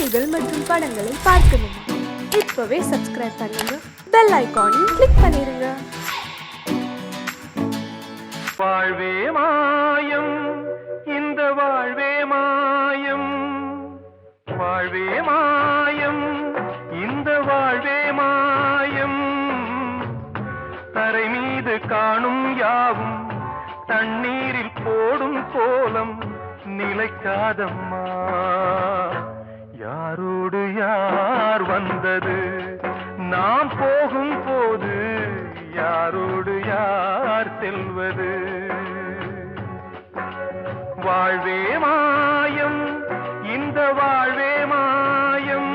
பாடல்கள் மற்றும் படங்களை பார்க்கணுமா? இப்பவே சப்ஸ்கிரைப் பண்ணுங்க, பெல் ஐகானையும் கிளிக் பண்ணிருங்க. வாழ்வே மாயம், இந்த வாழ்வே மாயம், வாழ்வே மாயம், இந்த வாழ்வே மாயம். தரை மீது காணும் யாவும் தண்ணீரில் போடும் கோலம் நிலைக்காதம்மா. யாரோடு யார் வந்தது நாம் போகும் போது, யாரோடு யார் செல்வது? வாழ்வே மாயம், இந்த வாழ்வே மாயம்.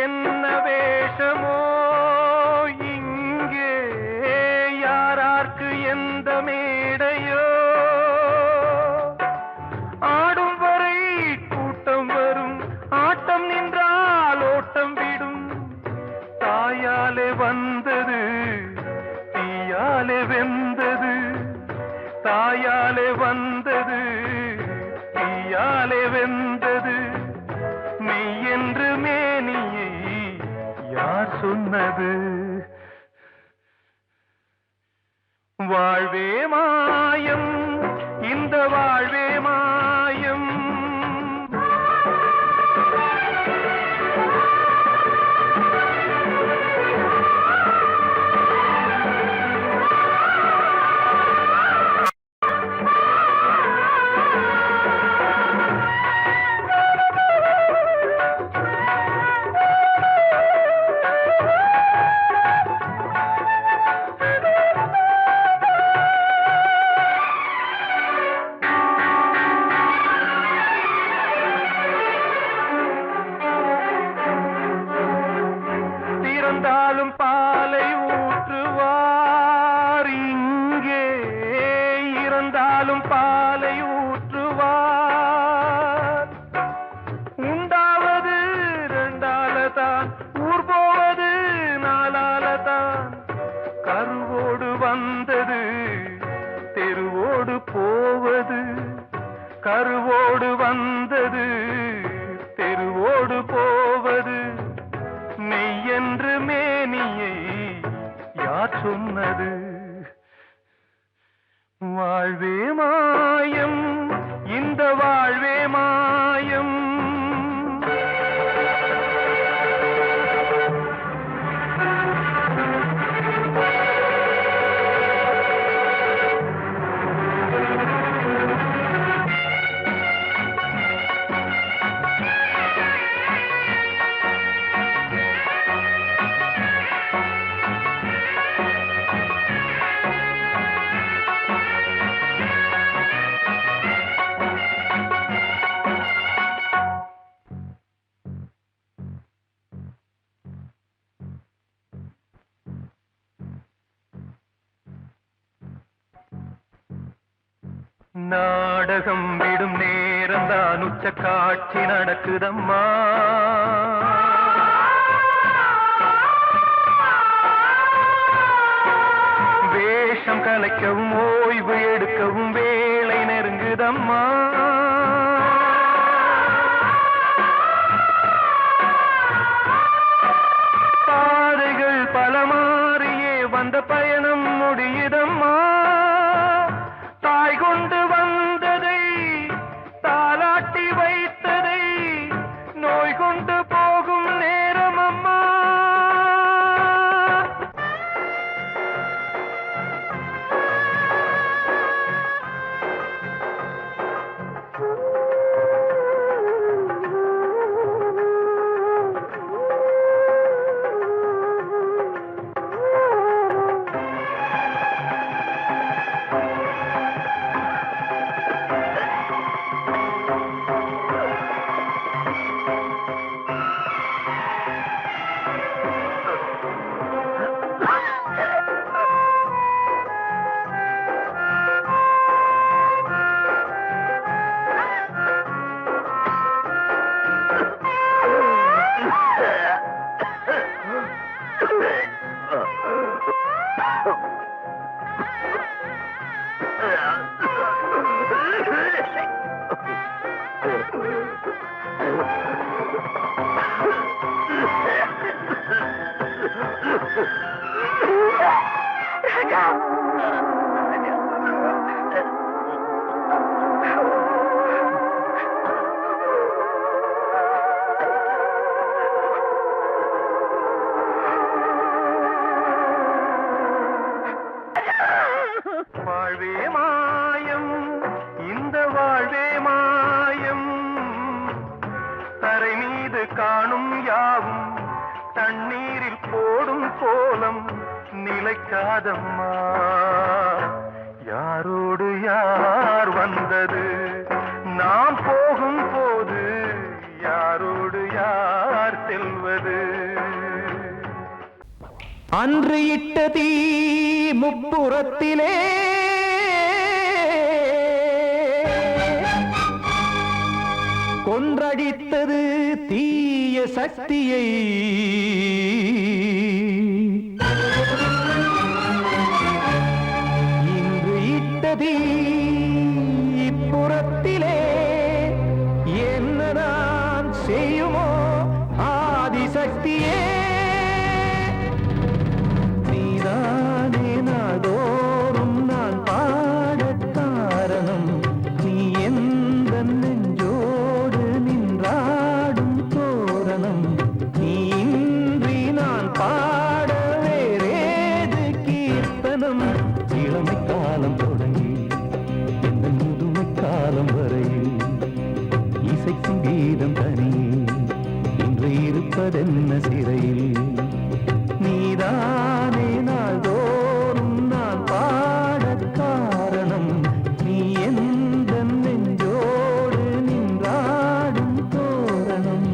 என்ன வேஷமோ இங்கே, யாரார்க்கு எந்த மேடையோ, ஆடும் வரை கூட்டம் வரும், ஆட்டம் நின்றால் ஓட்டம் விடும். தாயாலே வந்தது தீயாலே வெந்தது, தாயாலே வந்தது தீயாலே வெந்தது. மெய் என்று மேனியை யார் சொன்னது? வாழ்வே மாயம், இந்த வாழ்வே மாயம். இருந்தாலும் பாலை ஊற்றுவார் இங்கே, இருந்தாலும் பாலை ஊற்றுவார். உண்டாவது ரெண்டாலதான், ஊர் போவது நாலாலதான். கருவோடு வந்தது தெருவோடு போவது, கருவோடு வந்தது தெருவோடு போவது. மெய் என்று மேனியை யார் சொன்னது? வாழ்வே மாயம், இந்த வாழ்வே மாயம். நாடகம் விடும் நேரம்தான் உச்ச காட்சி நடக்குதம்மா. வேஷம் கலைக்கவும் ஓய்வு எடுக்கவும் வேளை நெருங்குதம்மா. பாதைகள் பல மாறியே வந்த பயணம் முடியுதம்மா. தாய் கொண்டு வந்ததை தாலாட்டி வைத்ததை நோய் கொண்டு போகும் தண்ணீரில் போடும் கோலம் நிலைக்காதம்மா. யாரோடு யார் வந்தது நாம் போகும் போது, யாரோடு யார் செல்வது? அன்று இட்ட தீ முப்புறத்திலே கொன்றடித்தது தீய சக்தியை. இன்று இட்ட தீ இப்புறத்திலே என்ன நான் செய்யுமோ ஆதிசக்தியே. நீதானே நாடோறும் நான் பாடக் காரணம், நீ எந்த நெஞ்சோடு நின்றாடும் தோரணம். நீ இன்றி நான் பாட வேறேது கீர்த்தனம். இளமை காலம் தொடங்கி எந்த முதுமை காலம் வரையில் இசை சங்கீதம் தனியே இன்று இருப்பதென்ன சிறையில். நீதானே நாள்தோறும் நான் பாடக் காரணம், நீ எந்த நெஞ்சோடு நின்றாடும் தோரணம்.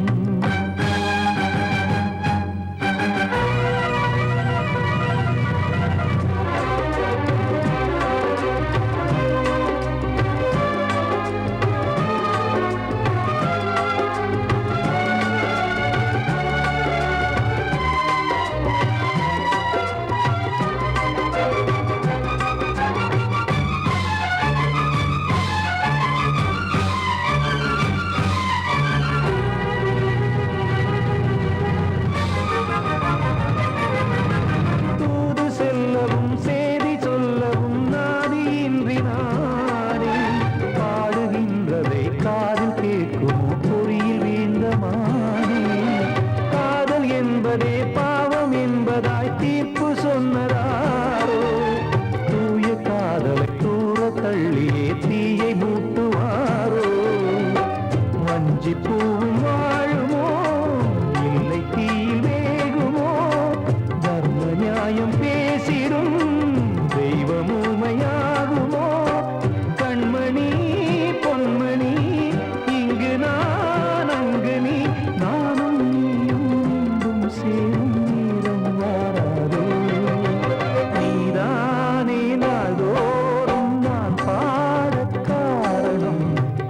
தூது செல்லவும் சேதி சொல்லவும் நாதியின்றி நானே பாடுகின்றதை காதில் கேட்குமோ பொறியில் வீழ்ந்த மானே. காதல் என்பதே பாவம் என்பதாய் தீர்ப்பு சொன்னதாரோ, தூய காதலை தூர தள்ளியே தீயை மூட்டுவாரோ. வஞ்சி பூவும் வாழுமோ இல்லை தீயில் வேகுமோ, தர்ம நியாயம் பேசிடும் தெய்வம் ஊமையாகுமோ. கண்மணி பொன்மணி இங்கு நான் அங்கு நீ, நானும் நீயும் மீண்டும் சேரும் நேரம் வாராதோ. நீதானே நாள்தோறும் நான் பாடக் காரணம்,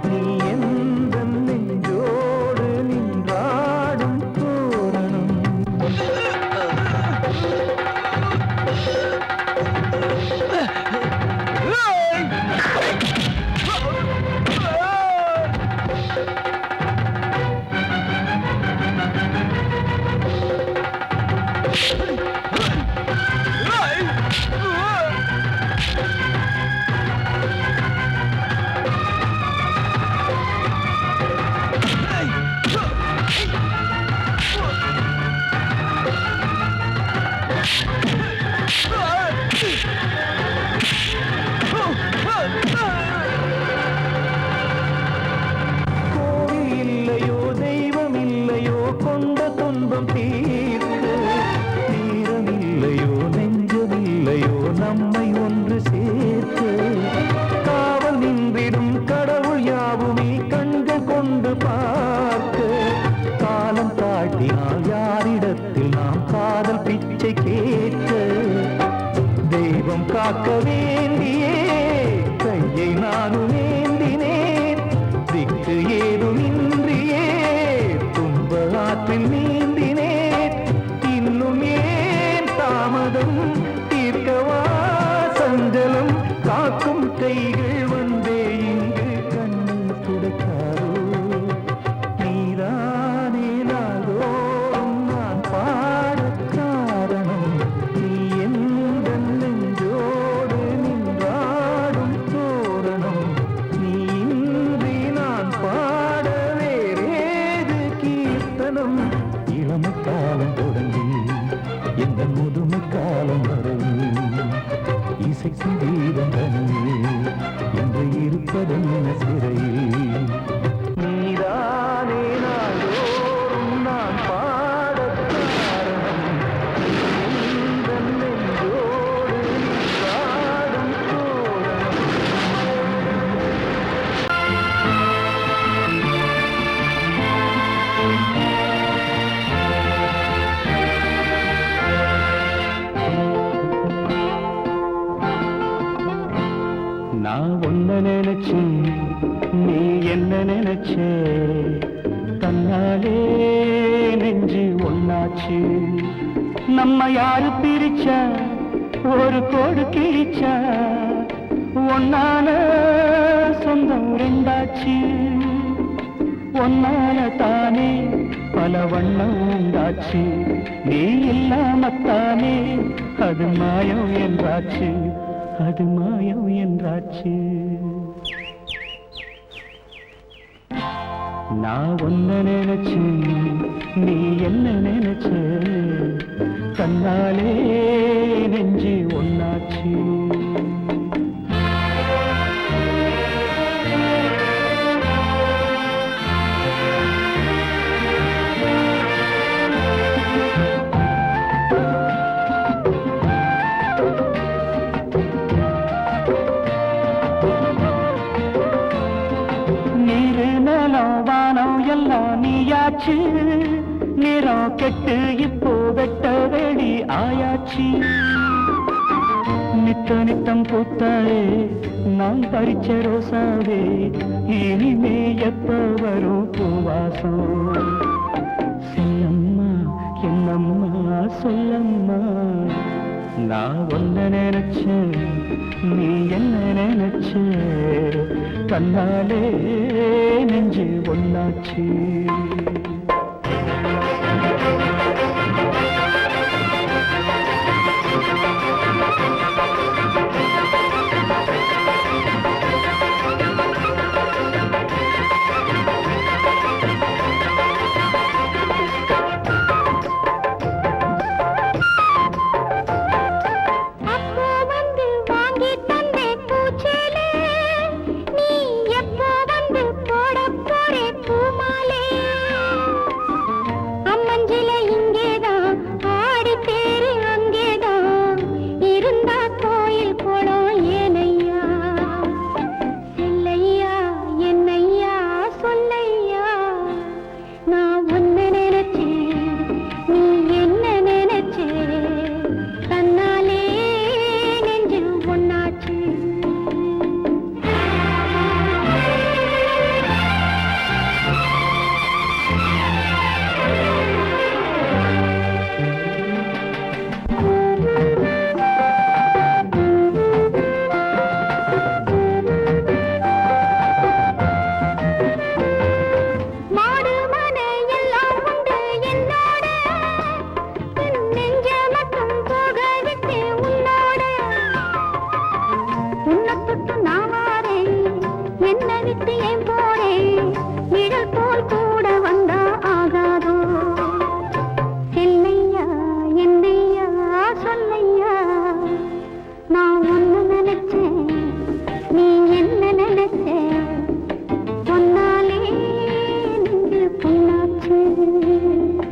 நீ எந்த நெஞ்சோடு நின்றாடும் தோரணம். கோவில் இல்லையோ தெய்வம் இல்லையோ கொண்ட துன்பம் தீர்க்க, நேரம் இல்லையோ நெஞ்சம் இல்லையோ நம்மை ஒன்று சேர்க்க. காவல் நின்றிடும் கடவுள் யாவுமே கண்கள் கொண்டு பார்க்க. காலம் தாட்டினால் யாரிடத்தில் நாம் காதல் பிச்சை கேட்க. தெய்வம் காக்க வேண்டியே கையை நானும் ஏந்தினேன், திக்கு ஏதுமின்றியே துன்ப ஆற்றில் நீந்தினேன். இன்னும் ஏன் தாமதம் தீர்க்கவா சஞ்சலம், காக்கும் கைகள் வந்தே இங்கு கண்ணீர் துடைக்காதோ. நீதானே நாள்தோறும் நான் பாடக் காரணம், நீ எந்த நெஞ்சோடு நின்றாடும் தோரணம். நீ இன்றி நான் பாட வேறேது கீர்த்தனம். இளமை காலம் தொடங்கி எந்த முதுமை காலம் வரையில் இசை சங்கீதம் தனியே என்று இருப்பதென்ன சிறையில். நீதானே நாள்தோறும் நான் பாடக் காரணம். நம்ம யாரு பிரிச்சா ஒரு கோடு கிழிச்சா ஒன்னான சொந்தம் ரெண்டாச்சு ஒன்னால தானே பல வண்ணம் உண்டாச்சு நீ இல்லாமத்தானே அது மாயம் என்றாச்சு அது மாயம் என்றாச்சு நான் ஒன்ன நினைச்சேன் நீ என்ன நினைச்ச கண்ணாலே நெஞ்சு ஒன்னாச்சு நீயாச்சு நிறம் கெட்டு இப்போ வெட்ட வேடி ஆயாச்சு நித்த நித்தம் பூத்தாயே நான் பறிச்ச ரோசாவே இனிமே எப்ப வரும் பூவாசம் செல்லம்மா என்னம்மா சொல்லம்மா நான் ஒன்ன நினைச்சேன் நீ என்ன நினைச்ச கண்ணாலே நெஞ்சு ஒன்னாச்சு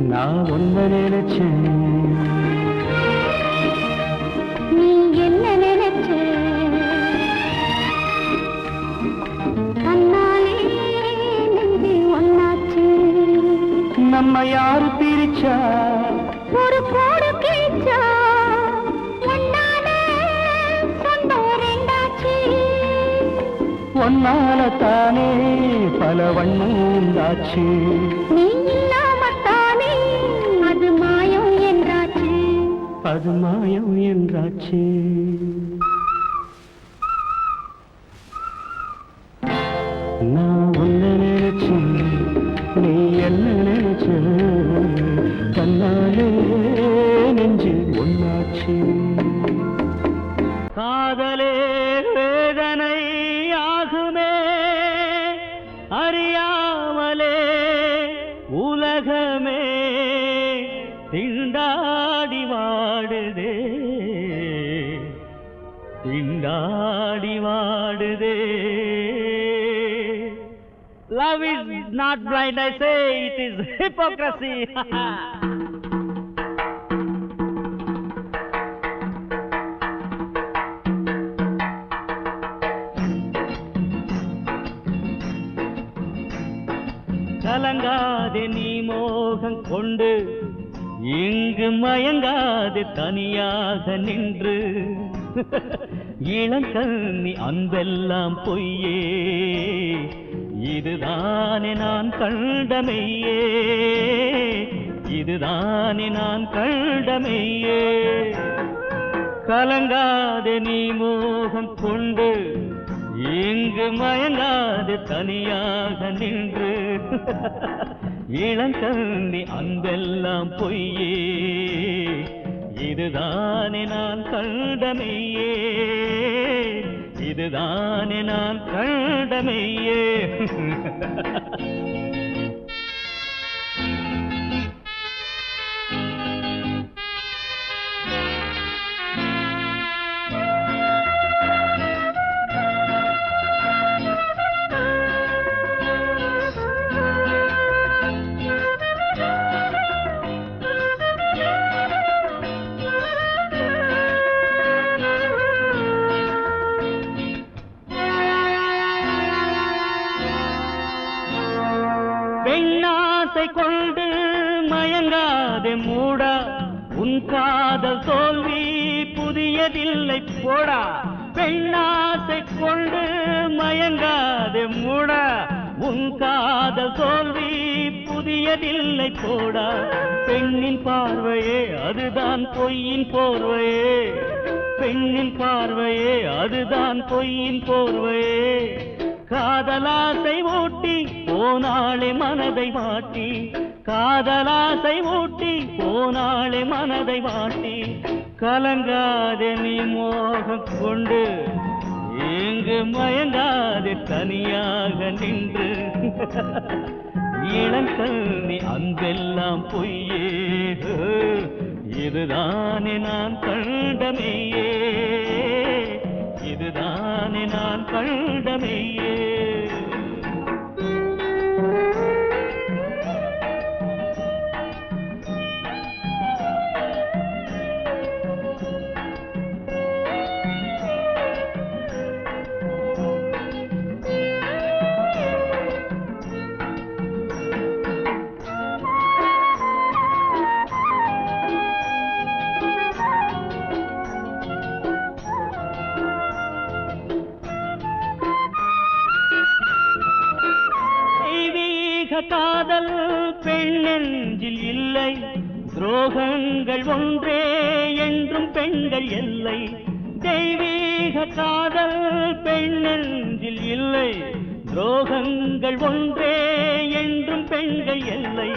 நான் ஒன்ன நினைச்சேன் நீ என்ன நினைச்ச கண்ணாலே நெஞ்சு ஒன்னாச்சு நம்ம யாரு பிரிச்சா ஒரு கோடு கிழிச்சா ஒன்னாலே சொந்தம் ரெண்டாச்சு ஒன்னால தானே பல வண்ணம் உண்டாச்சு நீ இல்லாமத்தானே அது மாயம் என்றாச்சு அது மாயம் என்றாச்சு நான் ஒன்ன நினைச்சேன் நீ என்ன நினைச்ச கண்ணாலே நெஞ்சு ஒன்னாச்சு காதலே வேதனை ஆகுமே அறியாமலே உலகமே திண்டாடி வாடுதே திண்டாடி வாடுதே Love is not blind, I say, it is hypocrisy. கலங்காதே நீ மோகம் கொண்டு இங்கு மயங்காதே தனியாக நின்று இளங்கண்ணி அன்பெல்லாம் பொய்யே இதுதானே நான் கண்டமையே இதுதானே நான் கண்டமையே. கலங்காதே நீ மோகம் கொண்டு, இங்கு மயங்காது தனியாக நின்று. இளங்கண்ணி அன்பெல்லாம் பொய்யே, இதுதானே நான் கண்டமையே. இதுதானே நான் கண்டமையே. பெண்ணாசை கொண்டு மயங்காதே மூடா, உன் காதல் தோல்வி புதியதில்லை போடா. பெண்ணாசை கொண்டு மயங்காதே மூடா, உன் காதல் தோல்வி புதியதில்லை போடா. பெண்ணின் பார்வையே அதுதான் பொய்யின் போர்வையே, பெண்ணின் பார்வையே அதுதான் பொய்யின் போர்வையே. காதலாசை ஊட்டி போனாளே மனதை மாட்டி, காதலாசை ஊட்டி போனாளே மனதை மாட்டி. கலங்காதே நீ மோகம் கொண்டு, இங்கு மயங்காதே தனியாக நின்று. இளங்கண்ணி அன்பெல்லாம் பொய்யே, இதுதானே நான் கண்டமையே. இதுதானே நான் கண்டமையே. காதல் பெண்ணெஞ்சில் இல்லை, துரோகங்கள் ஒன்றே என்றும் பெண்கள் எல்லை. தெய்வீக காதல் பெண்ணெஞ்சில் இல்லை, துரோகங்கள் ஒன்றே என்றும் பெண்கள் எல்லை.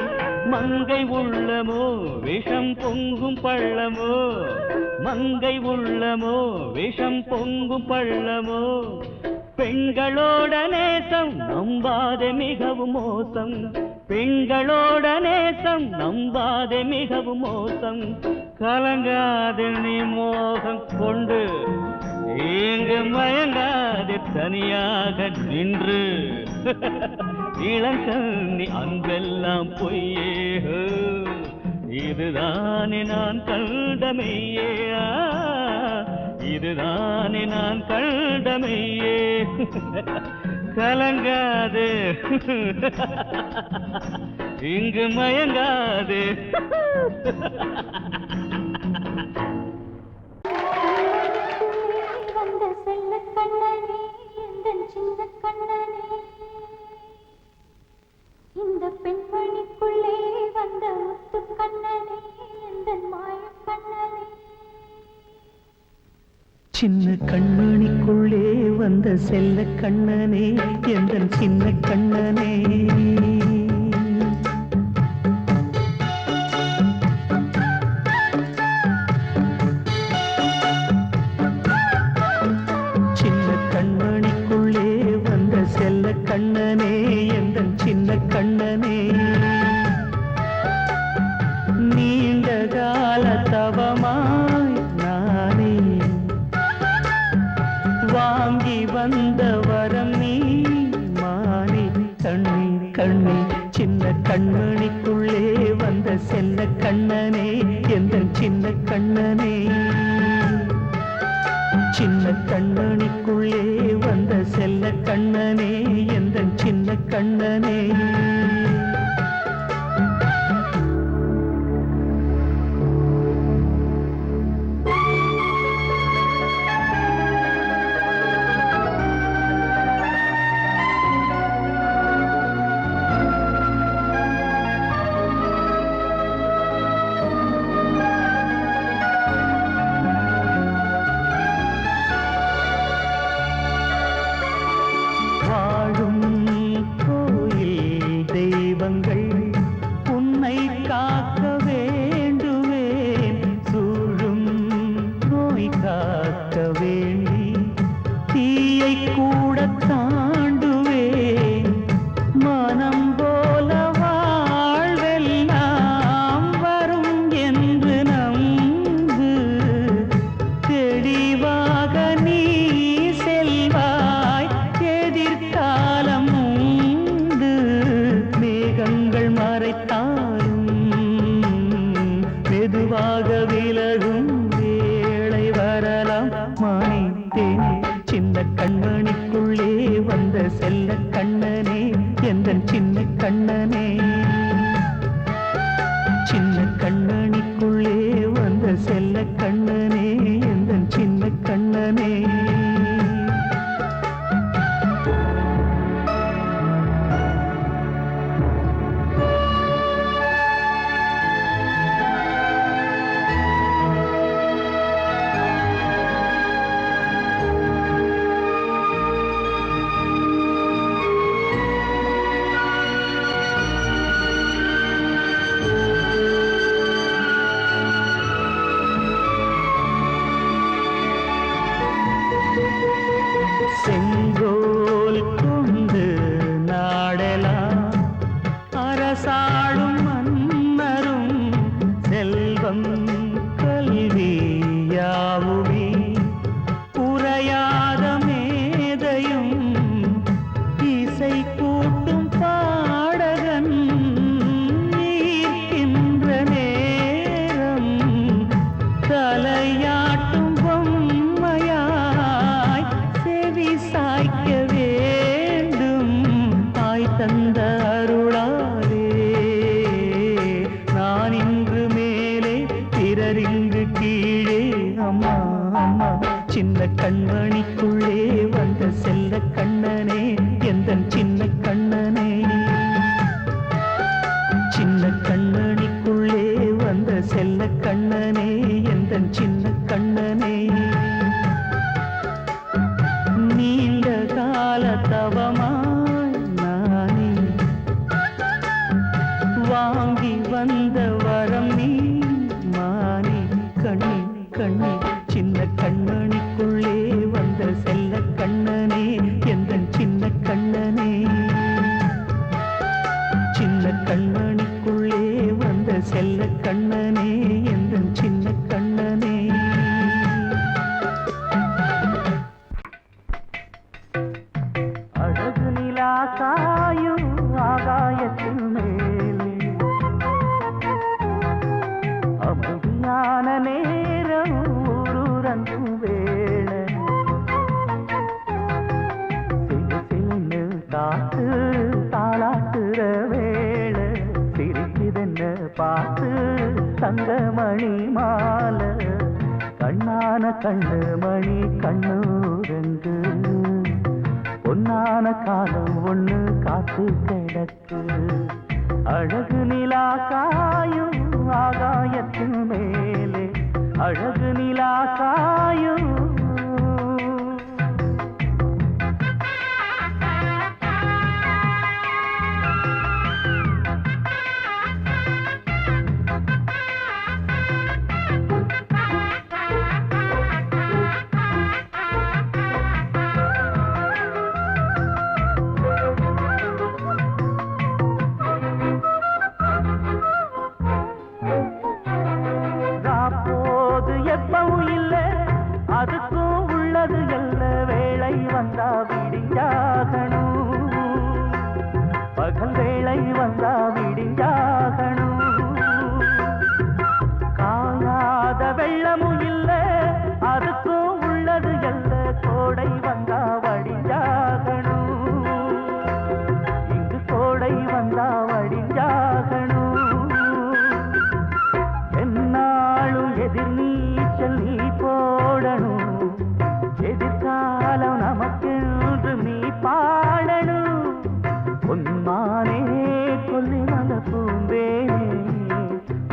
மங்கை உள்ளமோ விஷம் பொங்கும் பள்ளமோ, மங்கை உள்ளமோ விஷம் பொங்கும் பள்ளமோ. பெண்களோட நேசம் நம்பாதே மிகவும் மோசம், பெண்களோட நேசம் நம்பாதே மிகவும் மோசம். கலங்காதே நீ மோகம் கொண்டு, இங்கு மயங்காதே தனியாக நின்று. இளங்கண்ணி அன்பெல்லாம் பொய்யே, இதுதானே நான் கண்டமையே. இதுதானே நான் கண்டமையே. கலங்காது இங்கு மயங்காது. வந்த செல்ல கண்ணனே, எந்தன் சின்ன கண்ணனே, இந்த பெண்மணிக்குள்ளே வந்த முத்து கண்ணனே, எந்தன் மாய கண்ணனே. சின்ன கண்மணிக்குள்ளே வந்த செல்ல கண்ணனே, எந்தன் சின்ன கண்ணனே. சின்ன கண்மணிக்குள்ளே வந்த செல்ல கண்ணனே, எந்தன் சின்ன கண்ணனே. நீண்ட கால தவமாய் நானே வாங்கி வந்த வரம் நீ மானே. கண்ணே கண்ணே சின்ன கண்மணிக்குள்ளே வந்த செல்ல கண்ணனே, எந்தன் சின்ன கண்ணனே. சின்ன கண்மணிக்குள்ளே வந்த செல்ல கண்ணனே, எந்தன் சின்ன கண்ணனே. தானாக விலகும் வேளை வரலாம் மானே தேனே சின்ன கண்மணிக்குள்ளே வந்த செல்ல கண்ணனே எந்தன் சின்ன கண்ணனே சின்ன கண்ணனிக்குள்ளே வந்த செல்ல கண்ணனே எந்தன் சின்ன கண்ணனே செங்கோல் கொண்டு நாடலாம் அரசாளும் மன்னரும் செல்வம் கல்வியாவுமே உரையாத மேதையும் இசை கூட்டும் பாடகன் ஈர்க்கின்ற நேரம் தலையாட்டும் பொம்மையாய் செவி சாய்க்க வேண்டும் தாய் தந்த அருளாலே நான் இன்று மேலே பிறரிங்கு கீழே அம்மா அம்மா சின்ன கண்மணிக்குள்ளே வந்த செல்ல கண்ணனே எந்தன் சின்ன கண்ணனே சின்ன கண்ணனிக்குள்ளே வந்த செல்ல கண்ணனே எந்தன் சின்ன கண்ணனே நீண்ட கால தவமாய் நானே வாங்கி வந்த வரம் நீ மானே கண்ணே கண்ணே சின்ன கண்ணனிக்குள்ளே வந்த செல்ல கண்ணனே எந்தன் சின்ன கண்ணனே சின்ன கண்ணனிக்குள்ளே வந்த செல்ல கண்ணனே எந்தன் சின்ன கண்ணனே அழகு நிலா காயும் ஆகாயத்தின் மேலே அமைதியான நேரம் ஊரூரங்கும் வேளை சிலு காத்து தாளாட்டுற வேளை சிரிக்குதென்ன பார்த்து தங்கமணி மாலை கண்ணான கண்ணு மணி கண்ணூரங்கு பொன்னான காலம் ஒண்ணு காத்து கிடக்கு அழகு நிலா காயும் ஆகாயத்தின் மேலே அழகு நிலா காயும் எப்பவும் இல்ல அதுக்கும் உள்ளது எல்ல வேளை வந்தா விடிஞ்சாகணும் பகல் வேளை வந்தா விடிஞ்சாகணும் காயாத வெள்ளமும் இல்ல அதுக்கும் உள்ளது எல்ல கோடை வந்தா வடிஞ்சாகணும் இங்கு கோடை வந்தா வடிஞ்சாகணும் என்னாலும் எதிர் நீச்சல் நீ போடணும் எதிர்காலம் நமக்கென்று நீ பாடணும் உன்மானே கொல்லிமல பூந்தேனே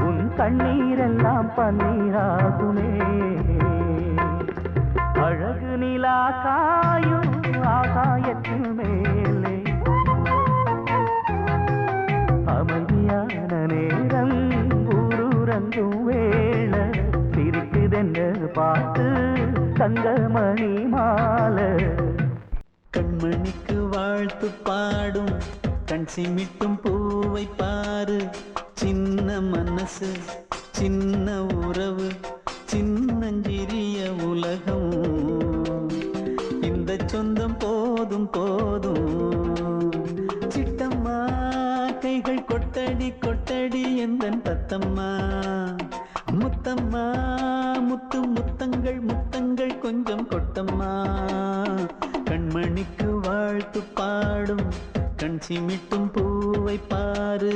உன் கண்ணீரெல்லாம் பன்னீராகுமே அழகு நிலா காயும் ஆகாயத்தின் மேலே அமைதியான நேரம் ஊரூரங்கும் வேளை சிரிக்குதென்று பார்த்து தங்கமணி மாலை கண்மணிக்கு வாழ்த்து பாடும் கண் சிமிட்டும் பூவை பாரு சின்ன மனசு சின்ன உறவு சின்னஞ்சிறிய உலகம் இந்த சொந்தம் போதும் போதும் சிட்டம்மா கைகள் கொட்டடி கொட்டடி எந்தன் தத்தம்மா முத்தம் சிட்டம்மா முத்து முத்தங்கள் முத்தங்கள் கொஞ்சம் கொட்டம்மா கண்மணிக்கு வாழ்த்து பாடும் கண் சிமிட்டும் பூவை பாரு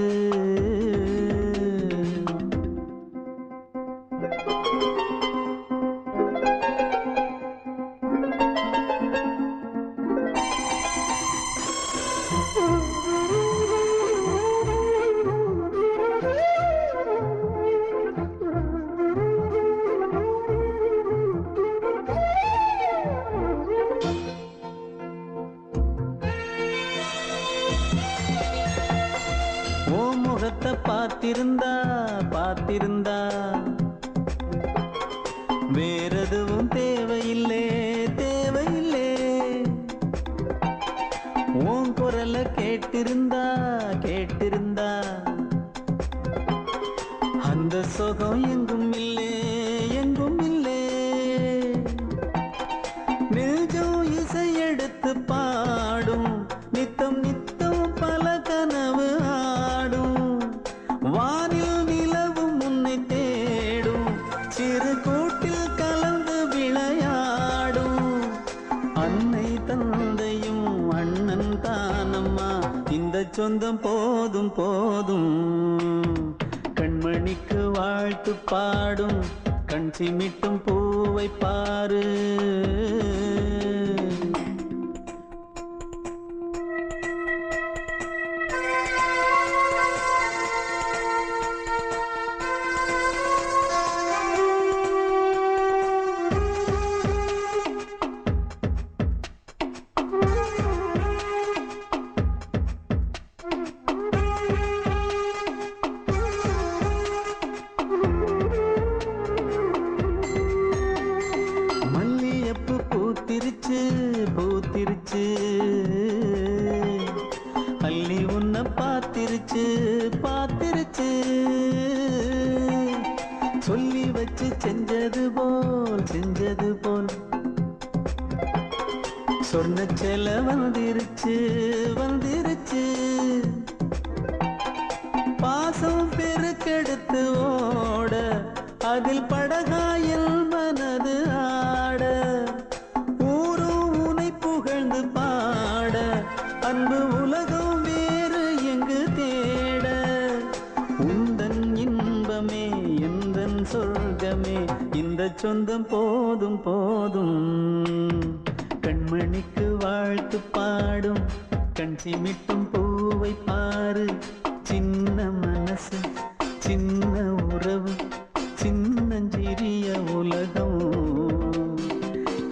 பார்த்திருந்தா வேறெதுவும் தேவையில்லை உன் குரல கேட்டிருந்தா அந்த சுகம் எங்கும் இல்லே நெஞ்சம் இசை எடுத்து பாடும் நித்தம் பல கனவு ஆடும் வானில் நிலவும் உன்னை தேடும் சிறு கூட்டில் கலந்து விளையாடும் அன்னை தந்தையும் அண்ணன் தானம்மா இந்த சொந்தம் போதும் கண்மணிக்கு வாழ்த்து பாடும் கண் சிமிட்டும் பூவை பாரு பூத்திருச்சு அள்ளி உன்னை பார்த்திருச்சு சொல்லி வச்சு செஞ்சது போல் சொன்ன செல வந்துருச்சு பாசம் பெருக்கெடுத்து ஓட அதில் படகாயில் மனது ஆட புகழ்ந்து பாட அன்பு உலகம் வேறு எங்கு தேட உந்தன் இன்பமே எந்தன் சொர்க்கமே இந்த சொந்தம் போதும் கண்மணிக்கு வாழ்த்து பாடும் கண் சிமிட்டும் பூவை பாரு சின்ன மனசு சின்ன உறவு சின்னஞ்சிறிய உலகம்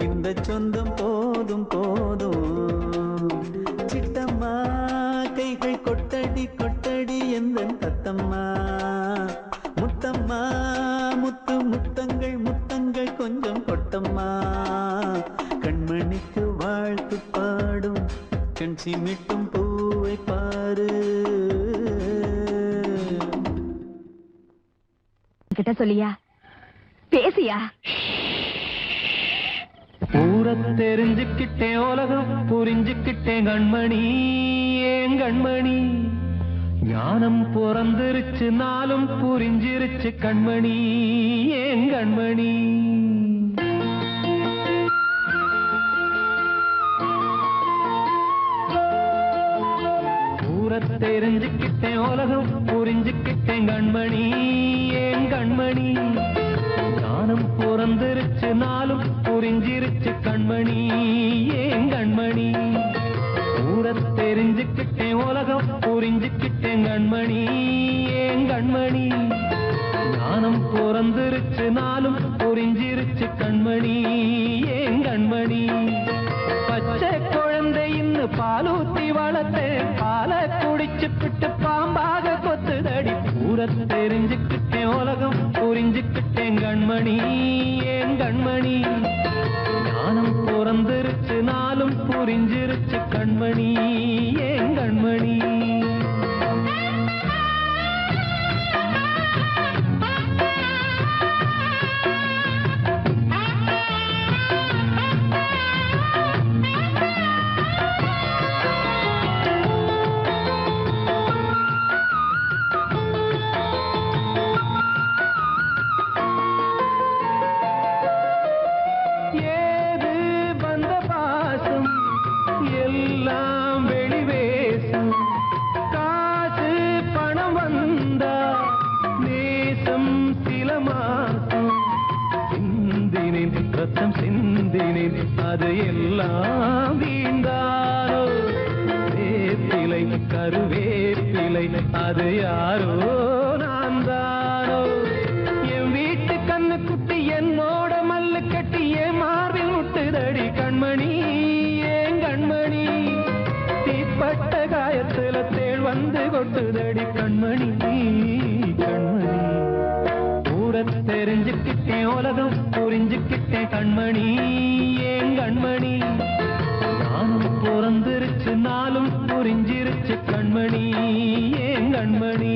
இந்த சொந்தம் போதும் சிட்டம்மா கைகள் கொட்டடி எந்தன் தத்தம்மா முத்தம்மா முத்தங்கள் கொஞ்சம் கொட்டம்மா கண்மணிக்கு வாழ்த்து பாடும் கண் சிமிட்டும் பூவை பாரு கிட்ட சொல்லியா பேசியா ஊரை தெரிஞ்சுக்கிட்டேன் உலகம் புரிஞ்சுக்கிட்டேன் கண்மணி ஏன் கண்மணி ஞானம் பிறந்திருச்சு நாளும் புரிஞ்சிருச்சு கண்மணி ஏன் கண்மணி ஊரை தெரிஞ்சுக்கிட்டேன் உலகம் புரிஞ்சுக்கிட்டேன் கண்மணி ஏன் கண்மணி ஞானம் பிறந்திருச்சு நாளும் புரிஞ்சிருச்சு கண்மணி ஏன் கண்மணி ஊரை தெரிஞ்சுக்கிட்டேன் உலகம் புரிஞ்சுக்கிட்டேன் கண்மணி ஏன் கண்மணி ஞானம் பிறந்திருச்சு நாளும் புரிஞ்சிருச்சு கண்மணி ஏன் கண்மணி பச்சை குழந்தை இன்னும் பாலூத்தி வளர்த்தேன் பாலை குடிச்சுப்பிட்டு பாம்பாக கொத்துதடி ஊரை தெரிஞ்சுக்கிட்டேன் உலகம் புரிஞ்சுக்கிட்டேன் கண்மணி ஏன் கண்மணி ஞானம் பிறந்திருச்சு நாளும் புரிஞ்சிருச்சு கண்மணி ஏன் கண்மணி ரத்தம் சிந்தினேன் அது எல்லாம் வீண்டாரோ வேப்பிலை கருவேப்பிலை அது யாரோ நான் தானோ என் வீட்டு கண்ணு குட்டி என்னோட மல்லு கட்டி என் மார்பில் முட்டுதடி கண்மணி ஏன் கண்மணி தீப்பட்ட காயத்துல தேள் வந்து கொட்டுதடி கண்மணி கண்மணி ஊரை தெரிஞ்சுக்கிட்டேன் உலகம் புரிஞ்சுக்கிட்டேன் கண்மணி ஏன் கண்மணி நானும் பிறந்திருச்சு நாளும் புரிஞ்சிருச்சு கண்மணி ஏன் கண்மணி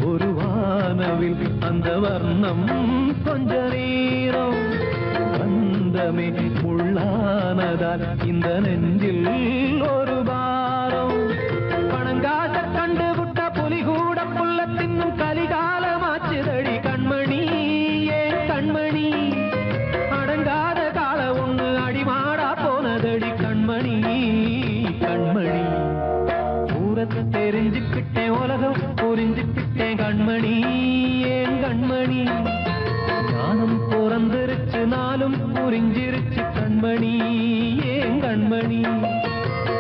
ஒரு வானவில் அந்த வர்ணம் கொஞ்ச நேரம் வந்தமே முள்ளானதால் இந்த நெஞ்சில் ஒரு பாரம் பணங்காட்ட கண்டு விட்ட புலி கூட புல்ல தின்னும் கலிகாலமாச்சுதடி கண்மணி ஏன் கண்மணி அடங்காத கால ஒண்ணு அடிமாடா போனதடி கண்மணி கண்மணி ஊரத்தை தெரிஞ்சுக்கிட்டேன் உலகம் புரிஞ்சுக்கிட்டேன் கண்மணி ஏன் கண்மணி ஞானம் பிறந்திருச்சு நாளும் புரிஞ்சிருச்சு கண்மணி ஏன் கண்மணி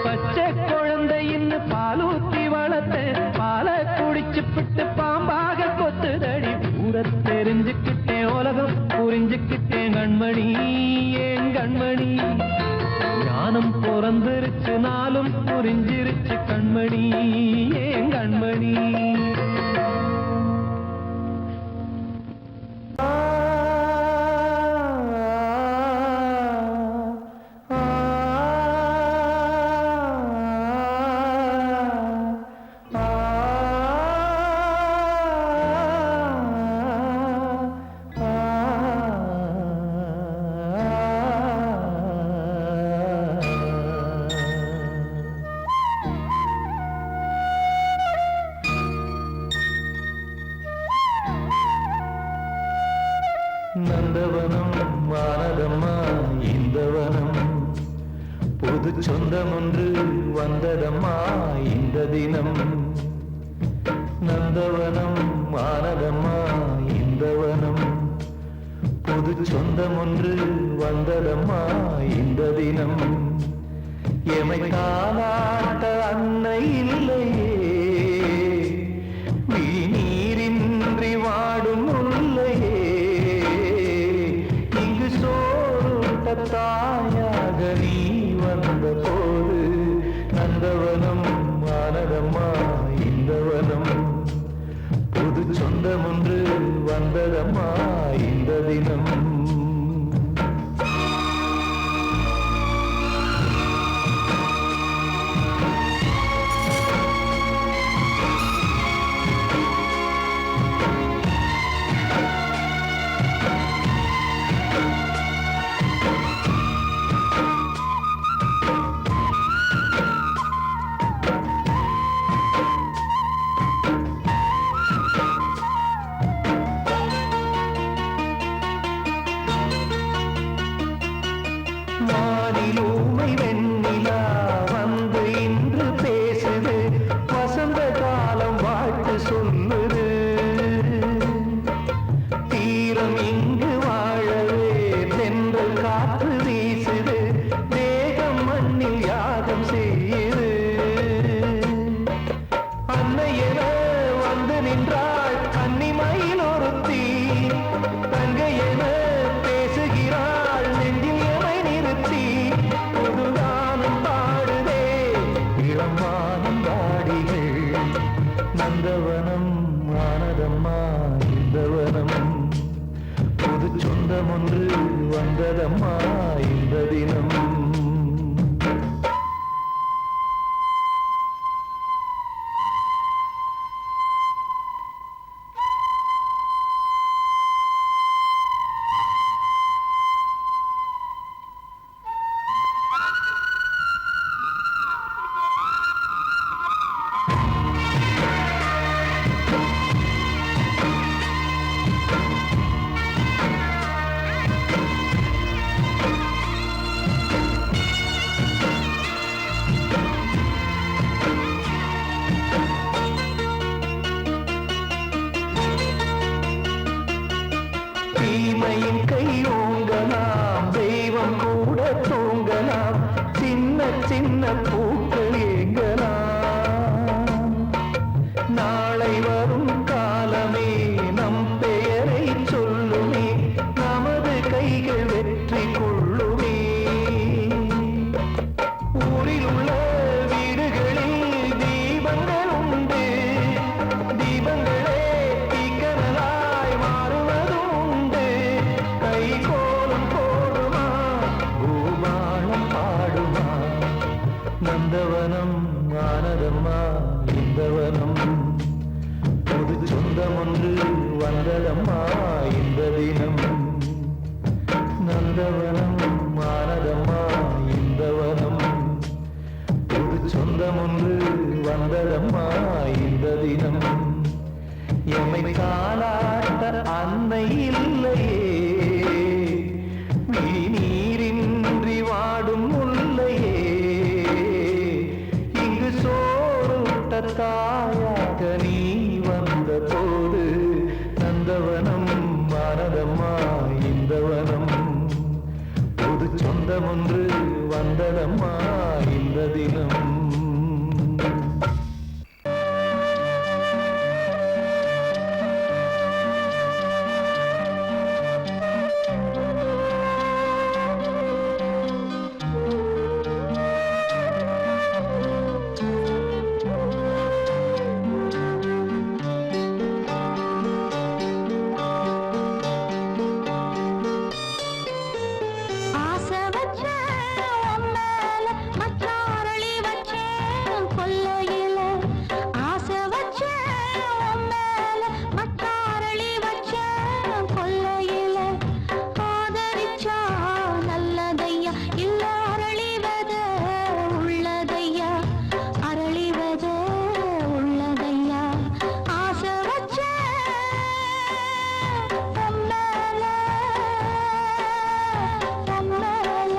பச்சை குழந்தையின்னு பாலூத்தி வளர்த்த பாலை குடிச்சு பிட்டு பாம்பாக கொத்துதடி ஊரை தெரிஞ்சுக்கிட்டேன் உலகம் புரிஞ்சுக்கிட்டேன் கண்மணி ஏன் கண்மணி ஞானம் பிறந்திருச்சு நாளும் புரிஞ்சிருச்சு கண்மணி ஏன் கண்மணி நந்தவனம் வானதம்மா இந்த வனம் புது சொந்தம் ஒன்று வந்ததம்மா இந்த தினம் நந்தவனம் வானதம்மா இந்த வனம் புது சொந்தம் ஒன்று வந்ததம்மா இந்த தினம் எமை காலாட்ட அன்னை இல்லையே நீரின்றி வாடும் முல்லையே தாயாக நீ வந்த போது நந்தவனம் வானதம்மா இந்த வனம் புது சொந்தம் ஒன்று வந்ததம்மா இந்த தினம் நந்தவனம் ஆனதம்மா இந்த வனம் புது சொந்தம் ஒன்று வந்ததம்மா இந்த தினம் பூக்கள் ஏங்கலாம். நாளை வரும் காலமே நம் பெயரை சொல்லுமே, நமது கைகள் வெற்றி கொள்ளுமே. ஊரில் உள்ள வீடுகளில் தீபங்கள் உண்டு, தீபங்களே தீக்கனலாய் மாறுவதும் உண்டு. கை கோலம் போடுமா, பூபாலம் பாடுமா, நந்தவனம் ஆனதம்மா இந்த வனம். புது சொந்தம் ஒன்று வந்ததம்மா இந்த தினம். நந்தவனம் ஆனதம்மா இந்த வனம். புது சொந்தம் ஒன்று வந்ததம்மா இந்த தினம். எம்மை காலாட்ட அன்னை இல்லையே, நீரின்றி வாடும் முல்லையே. இங்கு சோறுட்ட தாயாக நீ வந்த போது, நந்தவனம் மனதம்மா இந்த வனம். புது சொந்தம் ஒன்று வந்ததம்மா இந்த தினம். ஆசை வச்சேன் உன் மேல, மச்சாரளி வச்சேன் கொல்லையில. ஆசை வச்சேன் உன் மேல, மச்சாரளி வச்சேன் கொல்லையில. ஆதரிச்சா நல்லதையா, இல்ல அரளிவத உள்ளதையா, அரளிவத உள்ளதையா. ஆசை வச்சேன் உன் மேல, உன் மேல.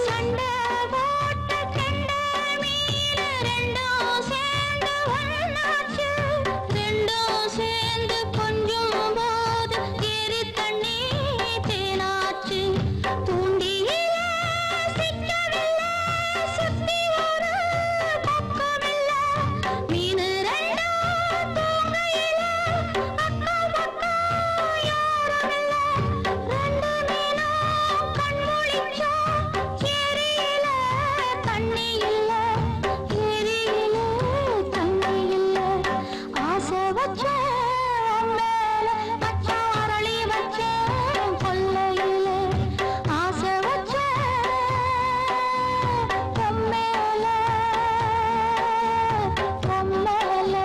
சண்டை போட்ட கெண்டை மீன் ரெண்டும் சேர்ந்து ஒண்ணாச்சு. ரெண்டும் சேர்ந்து கொஞ்சம் போது ஏரி தண்ணி தேனாச்சு. தூண்டியில சிக்கவில்லை, சுத்தி ஒரு பக்கமில்லை. மீன் ரெண்டும் தூங்கையில அக்கம் பக்கம் யாருமில்லை. ரெண்டு மீனும் கண் முழிச்சா, ஏரியில தண்ணி இல்ல, ஏரியில தண்ணி இல்ல. ஆசை வச்சேன் உன் மேல, மச்சாரளி வச்சேன் கொல்லையில. ஆசை வச்சேன் உன் மேல, உன் மேல.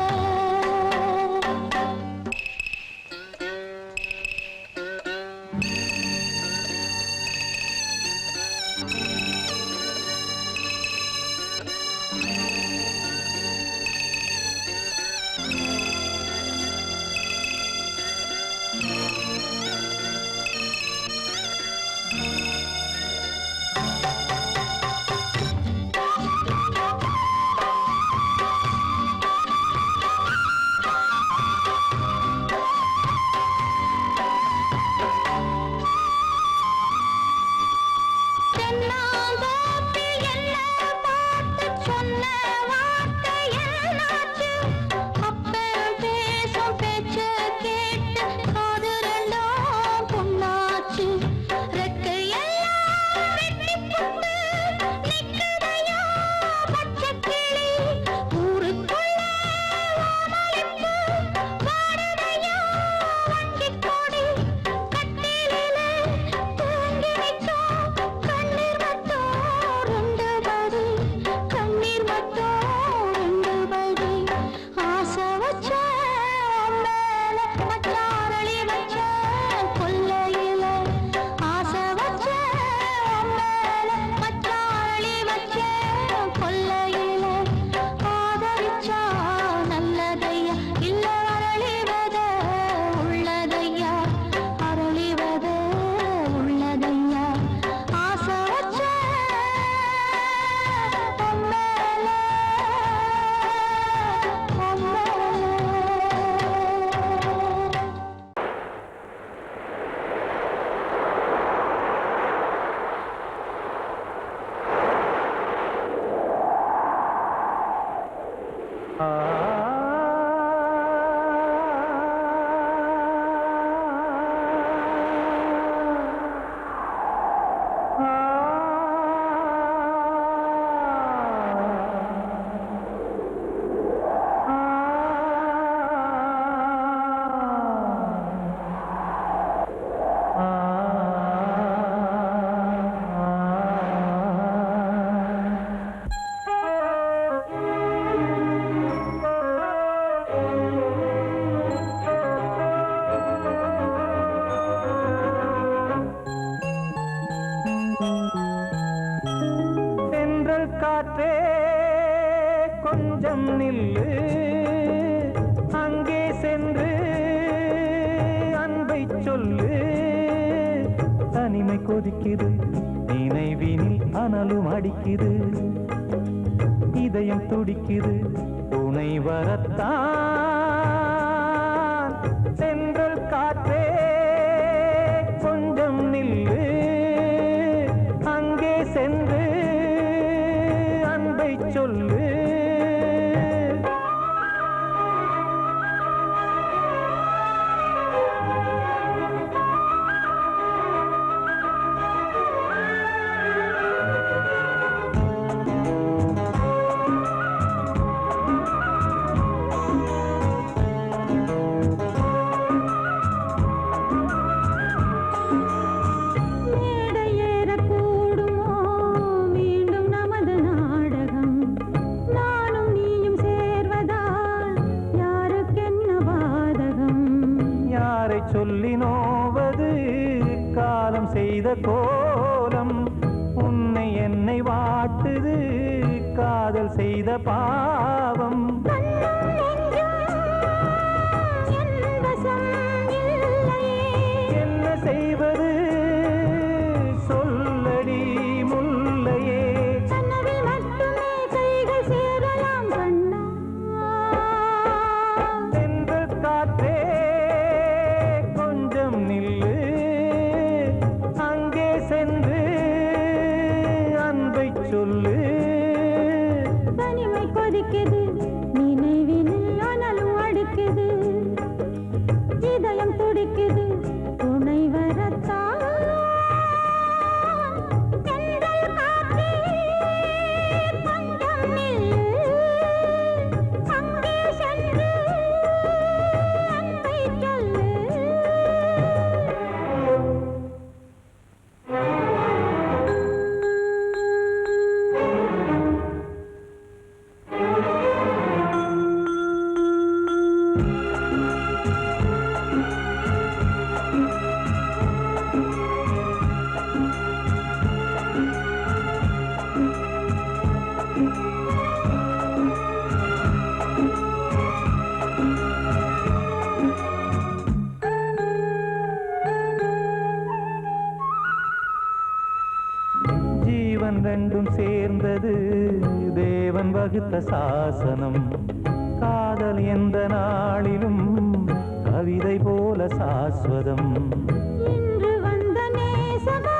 காற்றே கொஞ்சம் நில்லு, அங்கே சென்று அன்பை சொல்லு. தனிமை கொதிக்குது, நினைவினில் அனலும் அடிக்குது, இதயம் துடிக்குது, துணை வரத்தான். சென்றல் காற்றே கொஞ்சம் நில்லு, அங்கே சென்று அன்பை சொல்லு. சொல்லி நோவது காலம் செய்த கோலம், உன்னை என்னை வாட்டுது காதல் செய்த பாவம். என்ன செய்வது சொல்லடி முல்லையே, சென்றல் காற்றே நில்லு, அங்கே சென்று அன்பை சொல்லு. தனிமை கொதிக்குது, நினைவினில் அனலும் அடிக்குது, இதயம் துடிக்குது, துணை வரத்தான். சென்றல் காற்றே கொஞ்சம் நில்லு, அங்கே சென்று அன்பை சொல்லு. ஜீவன் ரெண்டும் சேர்ந்தது தேவன் வகுத்த சாசனம், காதல் எந்த நாளிலும் கவிதை போல சாஸ்வதம். இன்று வந்த நேசமோ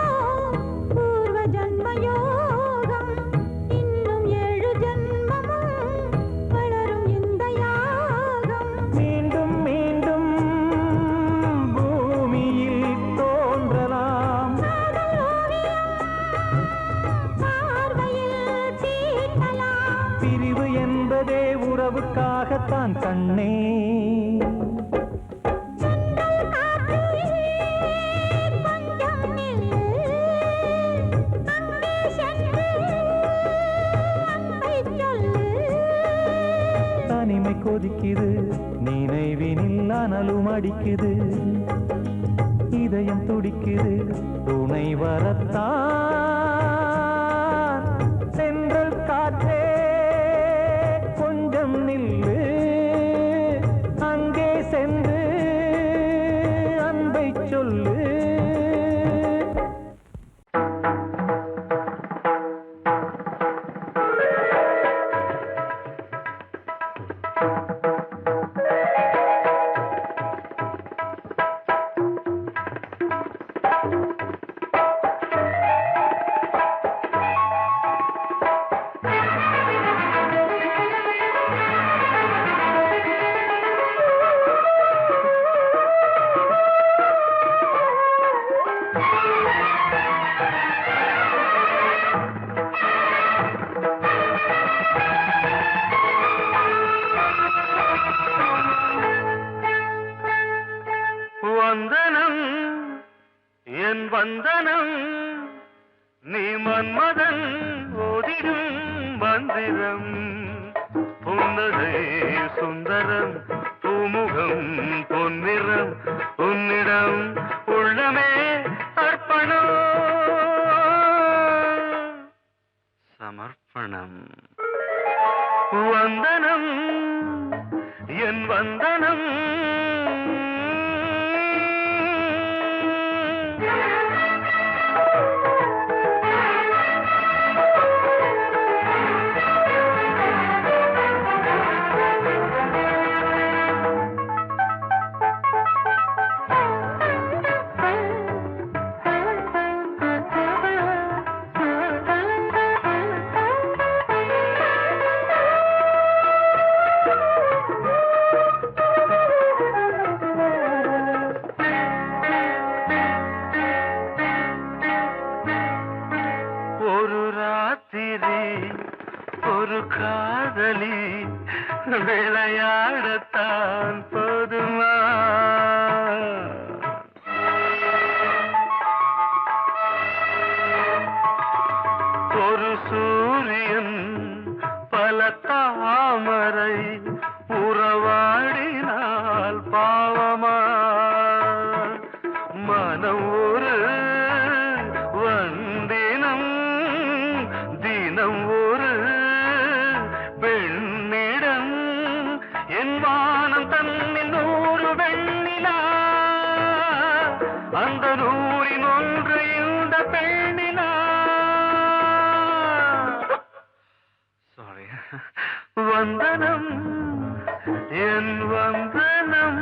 பூர்வ ஜன்ம யோகம், இன்னும் 7 ஜன்மமும் வளரும் இந்த யாகம். மீண்டும் மீண்டும் பூமியில் தோன்றலாம், பார்வையில் தீட்டலாம். பிரிவு என்பதே உறவுக்காகத்தான் கண்ணே. தனிமை கொதிக்குது, நினைவினில் அனலும் அடிக்குது, இதயம் துடிக்குது, துணை வரத்தான். சென்றல் காற்றே கொஞ்சம் நில்லு, அங்கே சென்று அன்பை சொல்லு. மந்திரம் புன்னகை சுந்தரம் பூமுகம் பொன்னிறம் உன்னிடம் உள்ளமே அர்ப்பணம் சமர்ப்பணம் வந்தனம் என் வந்தனம் ஒரு காதலி விளையாடத்தான் போதுமா ஒரு சூரியன் பல தாமரை உறவாடினால் பாவமா மனம் ஒரு வந்தினம் தினம் ஒரு பெண்ணிடம் என் வானம் தன்னில் 100 வெண்ணிலா அந்த 100இன் ஒன்று இந்த பெண்ணிலா சாரி வந்தனம் என் வந்தனம்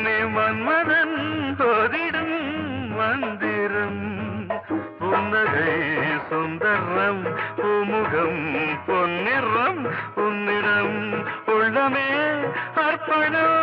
நீ மன்மதன் போதிடும் மந்திரம் புன்னகை சுந்தரம் பூமுகம் பொன்னிறம் உன்னிடம் உள்ளமே அர்ப்பணம்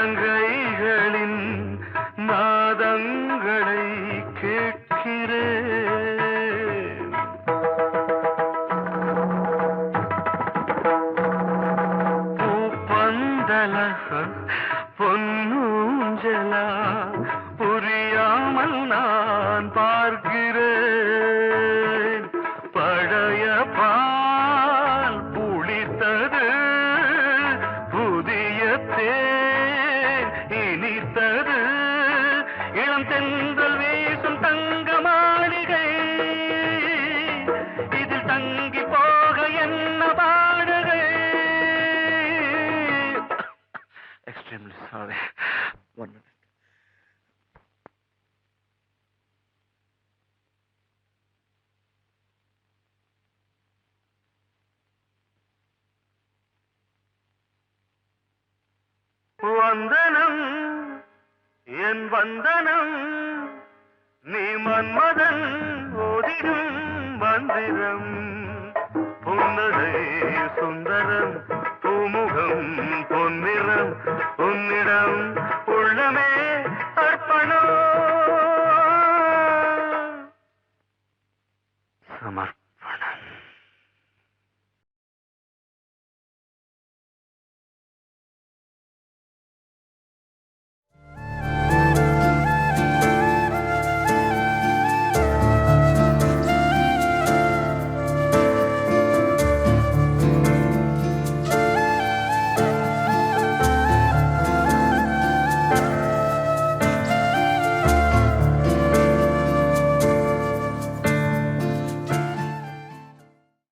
சதங்கைகளின் நாதங்களை கேட்கிறேன் பூப்பந்தல பொன்னூஞ்சலா புரியாமல் நான் பார்க்கிறேன் பழைய பால் புளித்தது புதிய தேன் இனித்தது இளம் தென்றல் வீசும் தங்க மாளிகை இதில் தங்கி போக என்ன பாடுகை எக்ஸ்ட்ரீம்லி சாரி ஒன் மினிட் வந்தனம் என் வந்தனம் நீ மன்மதன் ஓதிடும் மந்திரம்